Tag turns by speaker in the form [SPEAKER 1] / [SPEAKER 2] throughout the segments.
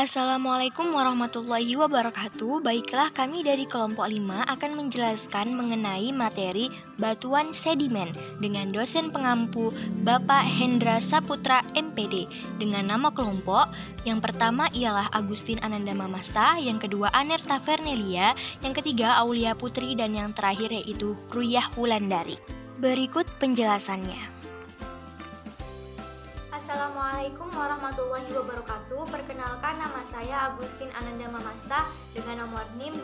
[SPEAKER 1] Assalamualaikum warahmatullahi wabarakatuh. Baiklah, kami dari kelompok 5 akan menjelaskan mengenai materi batuan sedimen dengan dosen pengampu Bapak Hendra Saputra MPD dengan nama kelompok. Yang pertama ialah Agustin Ananda Mamasta, yang kedua Anerta Vernelia, yang ketiga Aulia Putri, dan yang terakhir yaitu Ruyah Wulandari. Berikut penjelasannya.
[SPEAKER 2] Assalamualaikum warahmatullahi wabarakatuh. Perkenalkan, nama saya Agustin Ananda Mamasta dengan nomor NIM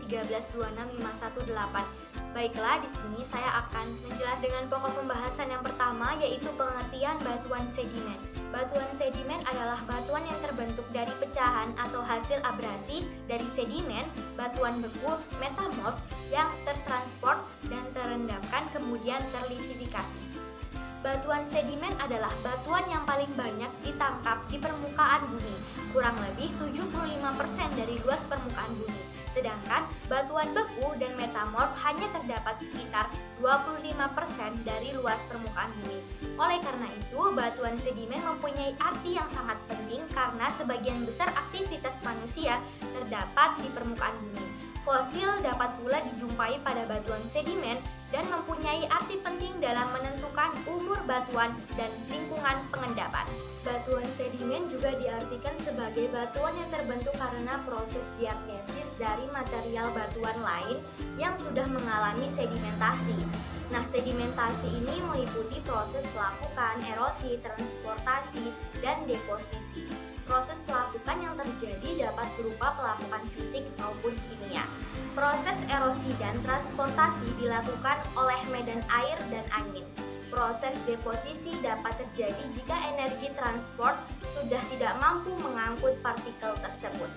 [SPEAKER 2] 120113265118. Baiklah, di sini saya akan menjelaskan dengan pokok pembahasan yang pertama, yaitu pengertian batuan sedimen. Batuan sedimen adalah batuan yang terbentuk dari pecahan atau hasil abrasi dari sedimen, batuan beku, metamorf yang tertransport dan terendapkan kemudian terlikidifikasi. Batuan sedimen adalah batuan yang paling banyak ditangkap di permukaan bumi, kurang lebih 75% dari luas permukaan bumi. Sedangkan batuan beku dan metamorf hanya terdapat sekitar 25% dari luas permukaan bumi. Oleh karena itu, batuan sedimen mempunyai arti yang sangat penting karena sebagian besar aktivitas manusia terdapat di permukaan bumi. Fosil dapat pula dijumpai pada batuan sedimen dan mempunyai arti penting dalam menentukan umur batuan dan lingkungan pengendapan. Batuan sedimen juga diartikan sebagai batuan yang terbentuk karena proses diagnesis dari material batuan lain yang sudah mengalami sedimentasi. Nah, sedimentasi ini meliputi proses pelapukan, erosi, transportasi, dan deposisi. Proses pelapukan yang terjadi dapat berupa pelapukan fisik maupun kimia. Proses erosi dan transportasi dilakukan oleh medan air dan angin. Proses deposisi dapat terjadi jika energi transport sudah tidak mampu mengangkut partikel tersebut.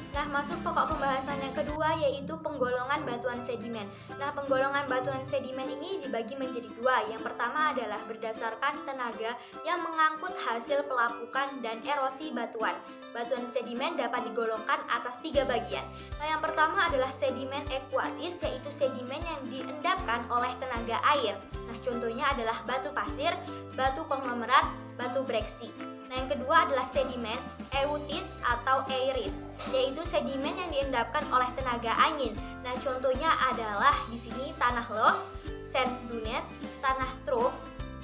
[SPEAKER 2] Nah, masuk pokok pembahasan yang kedua, yaitu penggolongan batuan sedimen. Nah, penggolongan batuan sedimen ini dibagi menjadi dua. Yang pertama adalah berdasarkan tenaga yang mengangkut hasil pelapukan dan erosi batuan. Batuan sedimen dapat digolongkan atas 3 bagian. Nah, yang pertama adalah sedimen ekuatis, yaitu sedimen yang diendapkan oleh tenaga air. Nah, contohnya adalah batu pasir, batu konglomerat, batu breksi. Nah, yang kedua adalah sedimen eutis atau eiris, yaitu sedimen yang diendapkan oleh tenaga angin. Nah, contohnya adalah di sini tanah los, sand dunes, tanah truk,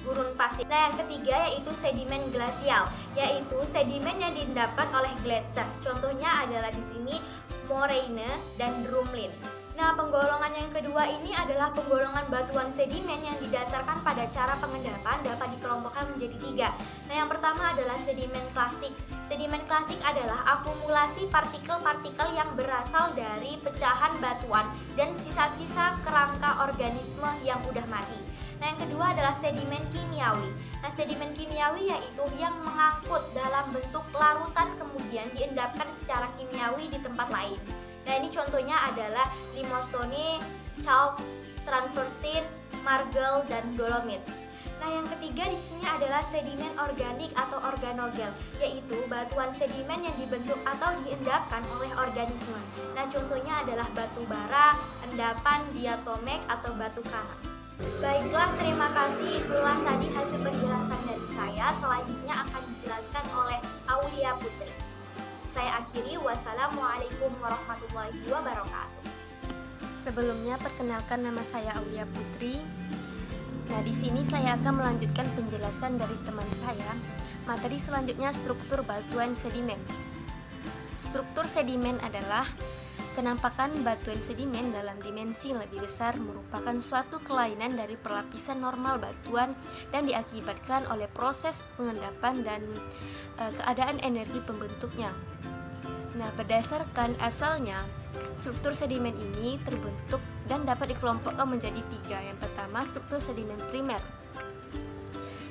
[SPEAKER 2] gurun pasir. Nah, yang ketiga yaitu sedimen glasial, yaitu sedimen yang diendapkan oleh gletser. Contohnya adalah di sini moraine dan drumlin. Nah, penggolongan yang kedua ini adalah penggolongan batuan sedimen yang didasarkan pada cara pengendapan dapat dikelompokkan menjadi 3. Nah, yang pertama adalah sedimen klastik. Sedimen klastik adalah akumulasi partikel-partikel yang berasal dari pecahan batuan dan sisa-sisa kerangka organisme yang udah mati. Nah, yang kedua adalah sedimen kimiawi. Nah, sedimen kimiawi yaitu yang mengangkut dalam bentuk larutan kemudian diendapkan secara kimiawi di tempat lain. Nah, ini contohnya adalah limestone, chalk, travertin, marble, dan dolomit. Nah, yang ketiga di sini adalah sedimen organik atau organogel, yaitu batuan sedimen yang dibentuk atau diendapkan oleh organisme. Nah, contohnya adalah batu bara, endapan diatomek, atau batu karang. Baiklah, terima kasih. Itulah tadi hasil penjelasan dari saya. Selanjutnya akan dijelaskan oleh Aulia Putri. Saya akhiri, wassalamualaikum warahmatullahi wabarakatuh.
[SPEAKER 3] Sebelumnya, perkenalkan, nama saya Aulia Putri. Nah, di sini saya akan melanjutkan penjelasan dari teman saya. Materi selanjutnya struktur batuan sedimen. Struktur sedimen adalah kenampakan batuan sedimen dalam dimensi lebih besar, merupakan suatu kelainan dari perlapisan normal batuan dan diakibatkan oleh proses pengendapan dan keadaan energi pembentuknya. Nah, berdasarkan asalnya, struktur sedimen ini terbentuk dan dapat dikelompokkan menjadi 3. Yang pertama, struktur sedimen primer.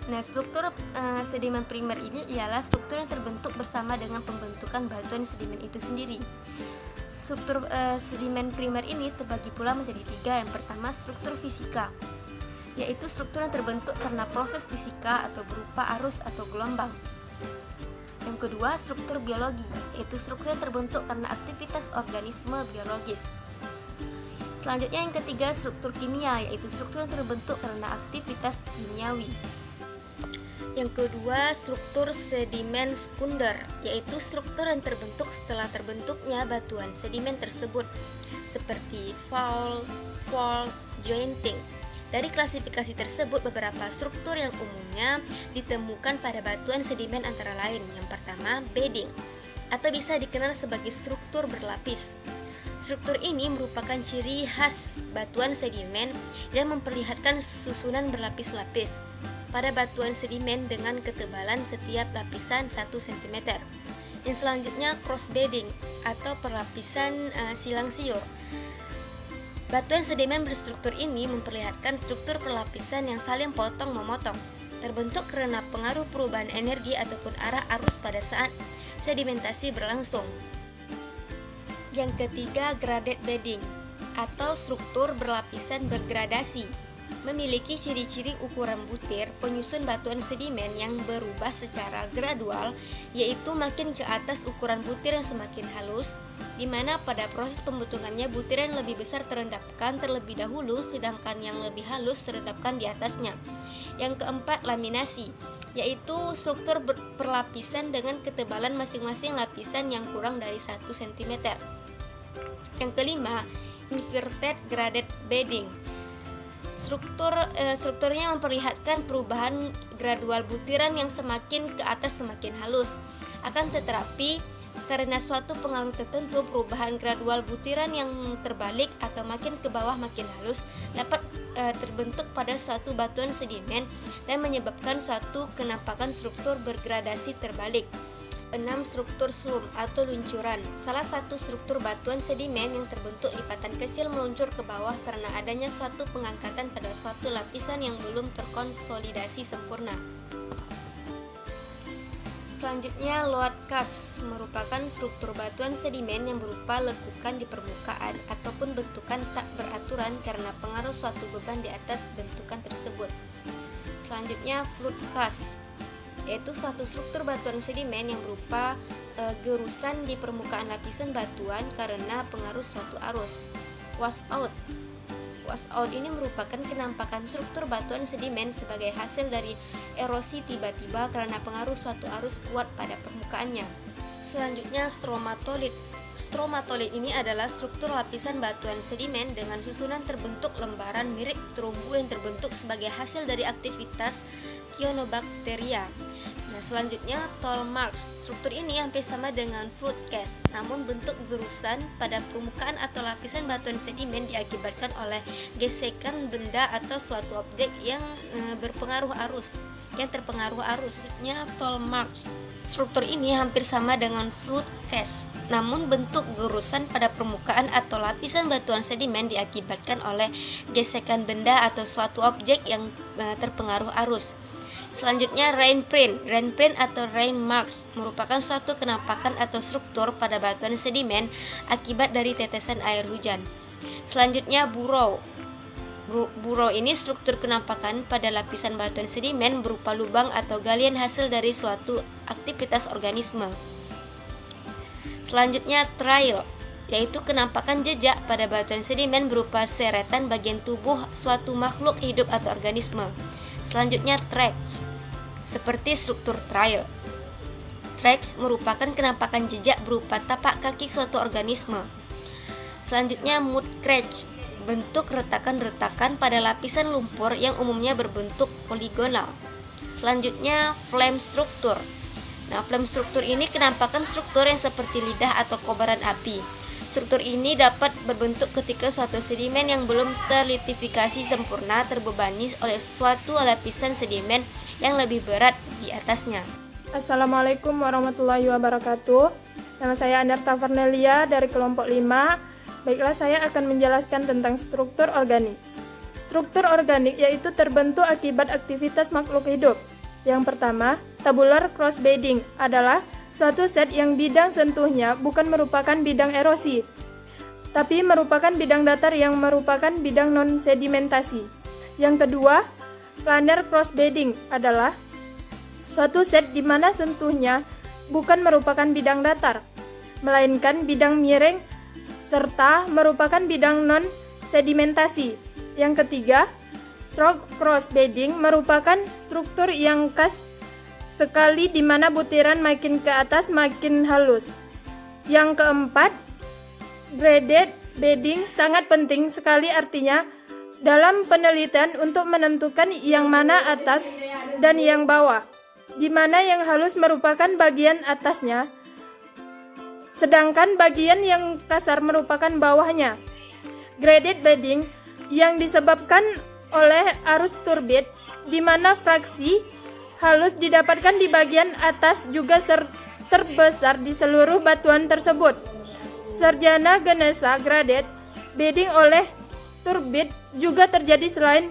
[SPEAKER 3] Nah, struktur sedimen primer ini ialah struktur yang terbentuk bersama dengan pembentukan batuan sedimen itu sendiri. Struktur sedimen primer ini terbagi pula menjadi 3. Yang pertama, struktur fisika, yaitu struktur yang terbentuk karena proses fisika atau berupa arus atau gelombang. Yang kedua, struktur biologi, yaitu struktur yang terbentuk karena aktivitas organisme biologis. Selanjutnya yang ketiga, struktur kimia, yaitu struktur yang terbentuk karena aktivitas kimiawi. Yang kedua, struktur sedimen sekunder, yaitu struktur yang terbentuk setelah terbentuknya batuan sedimen tersebut, seperti fault, jointing. Dari klasifikasi tersebut, beberapa struktur yang umumnya ditemukan pada batuan sedimen antara lain. Yang pertama, bedding, atau bisa dikenal sebagai struktur berlapis. Struktur ini merupakan ciri khas batuan sedimen yang memperlihatkan susunan berlapis-lapis pada batuan sedimen dengan ketebalan setiap lapisan 1 cm. Yang selanjutnya, cross bedding atau perlapisan silang siur. Batuan sedimen berstruktur ini memperlihatkan struktur perlapisan yang saling potong-memotong, terbentuk karena pengaruh perubahan energi ataupun arah arus pada saat sedimentasi berlangsung. Yang ketiga, graded bedding atau struktur berlapisan bergradasi. Memiliki ciri-ciri ukuran butir penyusun batuan sedimen yang berubah secara gradual, yaitu makin ke atas ukuran butir yang semakin halus, di mana pada proses pembentukannya butir yang lebih besar terendapkan terlebih dahulu, sedangkan yang lebih halus terendapkan di atasnya. Yang keempat, laminasi, yaitu struktur perlapisan dengan ketebalan masing-masing lapisan yang kurang dari 1 cm. Yang kelima, inverted graded bedding. Strukturnya memperlihatkan perubahan gradual butiran yang semakin ke atas semakin halus. Akan tetapi, karena suatu pengaruh tertentu, perubahan gradual butiran yang terbalik atau makin ke bawah makin halus dapat terbentuk pada suatu batuan sedimen dan menyebabkan suatu kenampakan struktur bergradasi terbalik. 6. Struktur slump atau luncuran. Salah satu struktur batuan sedimen yang terbentuk lipatan kecil meluncur ke bawah karena adanya suatu pengangkatan pada suatu lapisan yang belum terkonsolidasi sempurna. Selanjutnya, load cast merupakan struktur batuan sedimen yang berupa lekukan di permukaan ataupun bentukan tak beraturan karena pengaruh suatu beban di atas bentukan tersebut. Selanjutnya, flood cast, yaitu suatu struktur batuan sedimen yang berupa gerusan di permukaan lapisan batuan karena pengaruh suatu arus. Washout ini merupakan kenampakan struktur batuan sedimen sebagai hasil dari erosi tiba-tiba karena pengaruh suatu arus kuat pada permukaannya. Selanjutnya, stromatolith. Stromatolith ini adalah struktur lapisan batuan sedimen dengan susunan terbentuk lembaran mirip terumbu yang terbentuk sebagai hasil dari aktivitas cyanobacteria. Nah, selanjutnya, toll marks. Struktur ini hampir sama dengan flood cast, namun bentuk gerusan pada permukaan atau lapisan batuan sedimen diakibatkan oleh gesekan benda atau suatu objek yang terpengaruh arus. Selanjutnya, toll marks. Struktur ini hampir sama dengan flood cast, namun bentuk gerusan pada permukaan atau lapisan batuan sedimen diakibatkan oleh gesekan benda atau suatu objek yang terpengaruh arus. Selanjutnya, rain print. Rain print atau rain marks merupakan suatu kenampakan atau struktur pada batuan sedimen akibat dari tetesan air hujan. Selanjutnya, burrow. Burrow ini struktur kenampakan pada lapisan batuan sedimen berupa lubang atau galian hasil dari suatu aktivitas organisme. Selanjutnya, trail, yaitu kenampakan jejak pada batuan sedimen berupa seretan bagian tubuh suatu makhluk hidup atau organisme. Selanjutnya, tracks, seperti struktur trail. Tracks merupakan kenampakan jejak berupa tapak kaki suatu organisme. Selanjutnya, mud cracks, bentuk retakan-retakan pada lapisan lumpur yang umumnya berbentuk poligonal. Selanjutnya, flame struktur. Nah, flame struktur ini kenampakan struktur yang seperti lidah atau kobaran api. Struktur ini dapat berbentuk ketika suatu sedimen yang belum terlitifikasi sempurna terbebani oleh suatu lapisan sedimen yang lebih berat di atasnya.
[SPEAKER 4] Assalamualaikum warahmatullahi wabarakatuh. Nama saya Andarta Farnelia dari kelompok 5. Baiklah, saya akan menjelaskan tentang struktur organik. Struktur organik yaitu terbentuk akibat aktivitas makhluk hidup. Yang pertama, tabular cross bedding adalah suatu set yang bidang sentuhnya bukan merupakan bidang erosi, tapi merupakan bidang datar yang merupakan bidang non-sedimentasi. Yang kedua, planar cross bedding adalah suatu set di mana sentuhnya bukan merupakan bidang datar, melainkan bidang miring serta merupakan bidang non-sedimentasi. Yang ketiga, trog cross bedding merupakan struktur yang khas sekali di mana butiran makin ke atas makin halus. Yang keempat, graded bedding sangat penting sekali artinya dalam penelitian untuk menentukan yang mana atas dan yang bawah, di mana yang halus merupakan bagian atasnya, sedangkan bagian yang kasar merupakan bawahnya. Graded bedding yang disebabkan oleh arus turbid, di mana fraksi halus didapatkan di bagian atas juga terbesar di seluruh batuan tersebut. Sarjana genesa graded bedding oleh turbid juga terjadi selain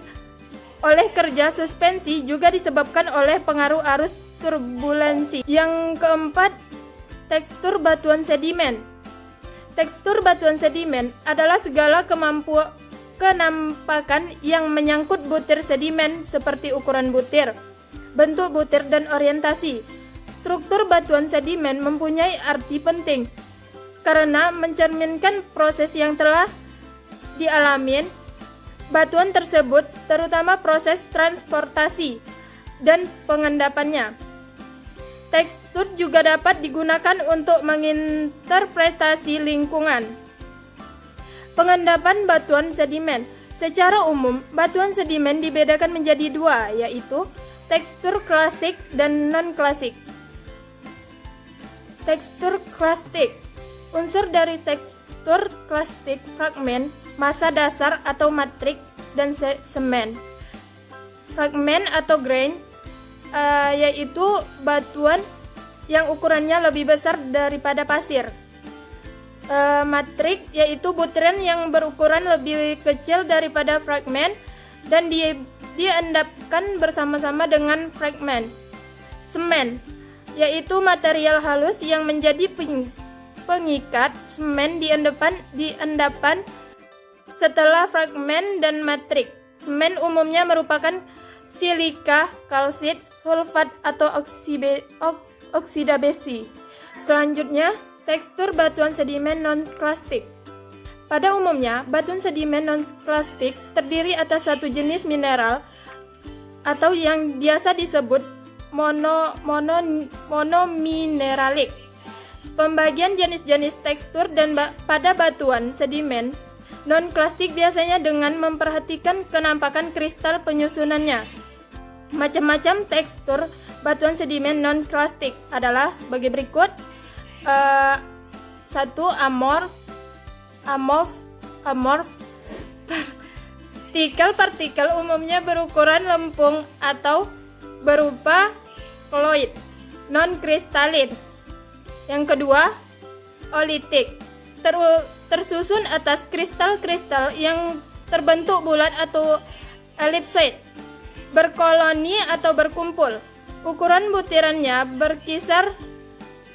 [SPEAKER 4] oleh kerja suspensi juga disebabkan oleh pengaruh arus turbulensi. Yang keempat, tekstur batuan sedimen. Tekstur batuan sedimen adalah segala kenampakan yang menyangkut butir sedimen seperti ukuran butir, bentuk butir, dan orientasi. Struktur batuan sedimen mempunyai arti penting karena mencerminkan proses yang telah dialami batuan tersebut, terutama proses transportasi dan pengendapannya. Tekstur juga dapat digunakan untuk menginterpretasi lingkungan. Pengendapan batuan sedimen. Secara umum, batuan sedimen dibedakan menjadi dua, yaitu tekstur klasik dan non-klasik. Tekstur klasik. Unsur dari tekstur klasik fragmen, massa dasar atau matrik, dan semen. Fragmen atau grain yaitu batuan yang ukurannya lebih besar daripada pasir. Matrik yaitu butiran yang berukuran lebih kecil daripada fragmen dan diendapkan bersama-sama dengan fragmen. Semen yaitu material halus yang menjadi pengikat semen di endapan setelah fragmen dan matrik. Semen umumnya merupakan silika, kalsit, sulfat, atau oksida besi. Selanjutnya, tekstur batuan sedimen non-klastik. Pada umumnya, batuan sedimen non-klastik terdiri atas satu jenis mineral atau yang biasa disebut monomineralik. Pembagian jenis-jenis tekstur dan pada batuan sedimen non-klastik biasanya dengan memperhatikan kenampakan kristal penyusunannya. Macam-macam tekstur batuan sedimen non-klastik adalah sebagai berikut. 1. Amorf. Partikel umumnya berukuran lempung atau berupa koloid, non-kristalin. Yang kedua, olitik, tersusun atas kristal-kristal yang terbentuk bulat atau elipsoid, berkoloni atau berkumpul. Ukuran butirannya berkisar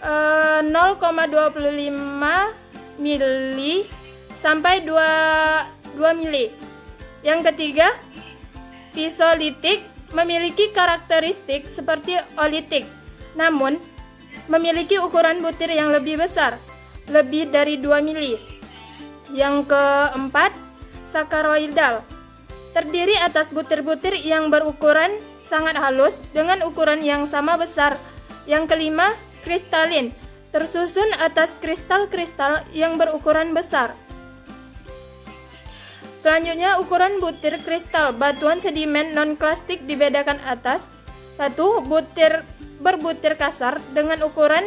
[SPEAKER 4] 0,25 mili sampai 2 mili. Yang ketiga, pisolitik, memiliki karakteristik seperti olitik, namun memiliki ukuran butir yang lebih besar, lebih dari 2 mili. Yang keempat, sakaroidal, terdiri atas butir-butir yang berukuran sangat halus dengan ukuran yang sama besar. Yang kelima, kristalin, tersusun atas kristal-kristal yang berukuran besar. Selanjutnya, ukuran butir kristal batuan sedimen non-klastik dibedakan atas. 1. Berbutir kasar dengan ukuran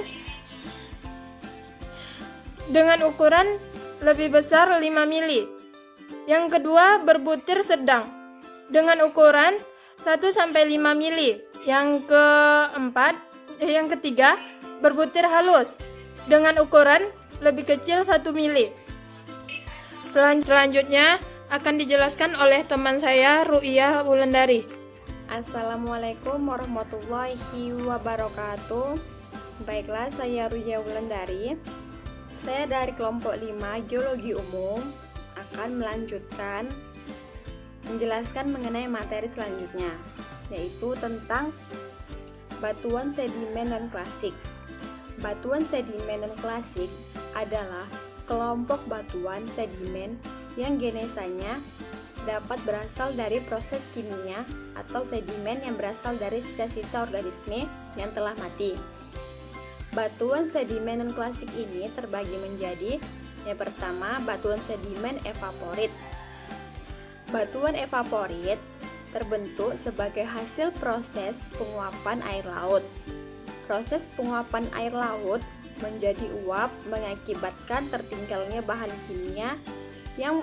[SPEAKER 4] lebih besar 5 mili. Yang kedua, berbutir sedang dengan ukuran 1-5 mili. Yang ketiga, berbutir halus dengan ukuran lebih kecil 1 mili. Selanjutnya akan dijelaskan oleh teman saya, Ru'iyah Wulandari.
[SPEAKER 5] Assalamualaikum warahmatullahi wabarakatuh. Baiklah, saya Ru'iyah Wulandari. Saya dari kelompok 5 Geologi Umum akan melanjutkan menjelaskan mengenai materi selanjutnya, yaitu tentang batuan sedimen non-klasik. Batuan sedimen non-klasik adalah kelompok batuan sedimen yang genesanya dapat berasal dari proses kimia atau sedimen yang berasal dari sisa-sisa organisme yang telah mati. Batuan sedimen non-klasik ini terbagi menjadi yang pertama, batuan sedimen evaporit. Batuan evaporit terbentuk sebagai hasil proses penguapan air laut. Proses penguapan air laut menjadi uap mengakibatkan tertinggalnya bahan kimia yang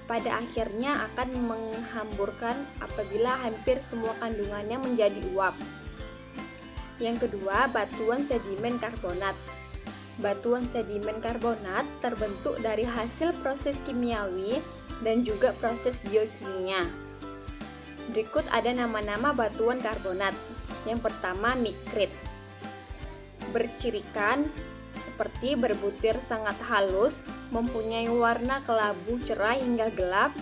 [SPEAKER 5] pada akhirnya akan menghamburkan apabila hampir semua kandungannya menjadi uap. Yang kedua, batuan sedimen karbonat. Batuan sedimen karbonat terbentuk dari hasil proses kimiawi dan juga proses biokimia. Berikut ada nama-nama batuan karbonat. Yang pertama, mikrit. Bercirikan seperti berbutir sangat halus, mempunyai warna kelabu cerah hingga gelap,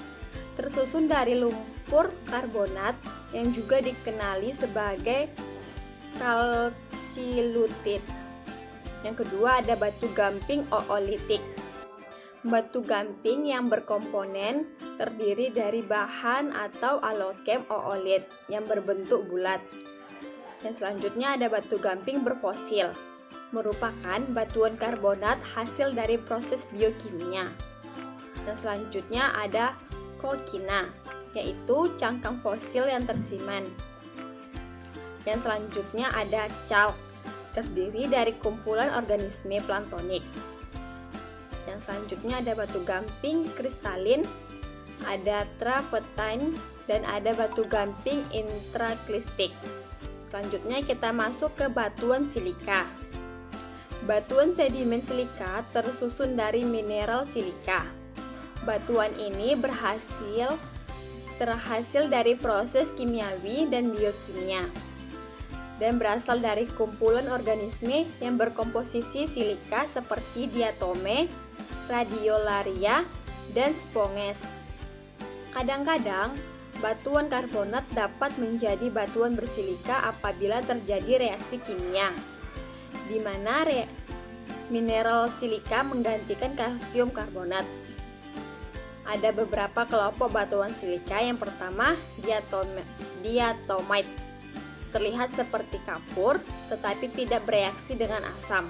[SPEAKER 5] tersusun dari lumpur karbonat yang juga dikenali sebagai kalsilutit. Yang kedua ada batu gamping oolitik. Batu gamping yang berkomponen terdiri dari bahan atau alokem oolit yang berbentuk bulat. Yang selanjutnya ada batu gamping berfosil, merupakan batuan karbonat hasil dari proses biokimia. Dan selanjutnya ada kokina, yaitu cangkang fosil yang tersimen. Yang selanjutnya ada chalk, terdiri dari kumpulan organisme planktonik. Yang selanjutnya ada batu gamping kristalin, ada travertine, dan ada batu gamping intraklistik. Selanjutnya kita masuk ke batuan silika. Batuan sedimen silika tersusun dari mineral silika. Batuan ini terhasil dari proses kimiawi dan biokimia dan berasal dari kumpulan organisme yang berkomposisi silika seperti diatome, radiolaria, dan sponges. Kadang-kadang, batuan karbonat dapat menjadi batuan bersilika apabila terjadi reaksi kimia, di mana mineral silika menggantikan kalsium karbonat. Ada beberapa kelompok batuan silika. Yang pertama, diatomite. Terlihat seperti kapur, tetapi tidak bereaksi dengan asam.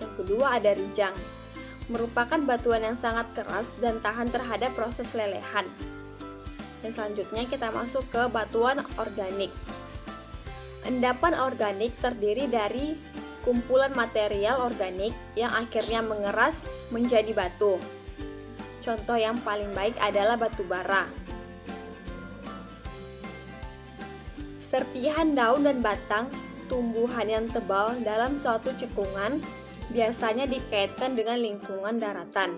[SPEAKER 5] Yang kedua ada rijang, merupakan batuan yang sangat keras dan tahan terhadap proses lelehan. Dan selanjutnya kita masuk ke batuan organik. Endapan organik terdiri dari kumpulan material organik yang akhirnya mengeras menjadi batu. Contoh yang paling baik adalah batu bara. Serpihan daun dan batang tumbuhan yang tebal dalam suatu cekungan biasanya dikaitkan dengan lingkungan daratan.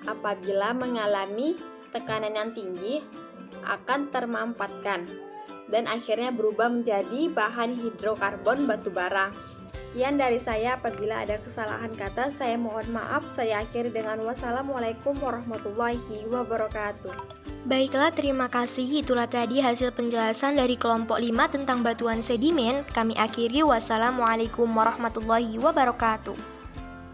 [SPEAKER 5] Apabila mengalami tekanan yang tinggi, akan termampatkan dan akhirnya berubah menjadi bahan hidrokarbon batu bara. Sekian dari saya. Apabila ada kesalahan kata, saya mohon maaf. Saya akhiri dengan wassalamualaikum warahmatullahi wabarakatuh.
[SPEAKER 1] Baiklah, terima kasih. Itulah tadi hasil penjelasan dari kelompok 5 tentang batuan sedimen. Kami akhiri, wassalamualaikum warahmatullahi wabarakatuh.